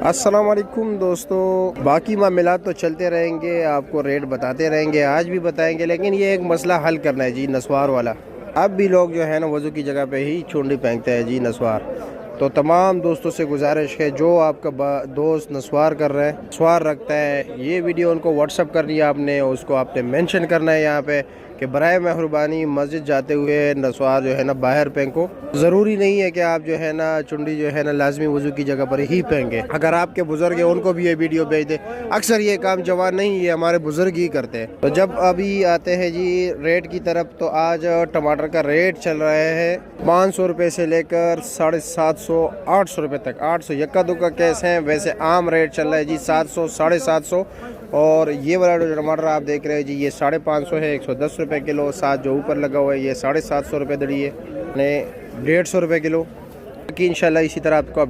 السلام علیکم دوستو، باقی معاملات تو چلتے رہیں گے، آپ کو ریٹ بتاتے رہیں گے، آج بھی بتائیں گے، لیکن یہ ایک مسئلہ حل کرنا ہے جی نسوار والا۔ اب بھی لوگ جو ہے نا وضو کی جگہ پہ ہی چونڈی پھینکتے ہیں جی نسوار۔ تو تمام دوستوں سے گزارش ہے، جو آپ کا دوست نسوار کر رہے ہیں، نسوار رکھتا ہے، یہ ویڈیو ان کو واٹس اپ کرنی ہے آپ نے، اس کو آپ نے مینشن کرنا ہے یہاں پہ کہ برائے مہربانی مسجد جاتے ہوئے نسوار جو ہے نا باہر پھینکو۔ ضروری نہیں ہے کہ آپ جو ہے نا چنڈی جو ہے نا لازمی وضو کی جگہ پر ہی پھینکیں۔ اگر آپ کے بزرگ ہیں ان کو بھی یہ ویڈیو بھیج دیں۔ اکثر یہ کام جوان نہیں، یہ ہمارے بزرگ ہی کرتے ہیں۔ تو جب ابھی آتے ہیں جی ریٹ کی طرف، تو آج ٹماٹر کا ریٹ چل رہا ہے 500 روپے سے لے کر 750 800 روپے تک۔ 800 یکا دکا کیس ہیں، ویسے عام ریٹ چل رہا ہے جی 700 750۔ اور یہ والا جو ٹماٹر آپ دیکھ رہے ہیں جی، یہ 550 ہے، 110 روپے کلو۔ ساتھ جو اوپر لگا ہوا ہے یہ 750 روپے دڑی ہے، 150 روپے کلو۔ کہ انشاءاللہ اسی طرح آپ کو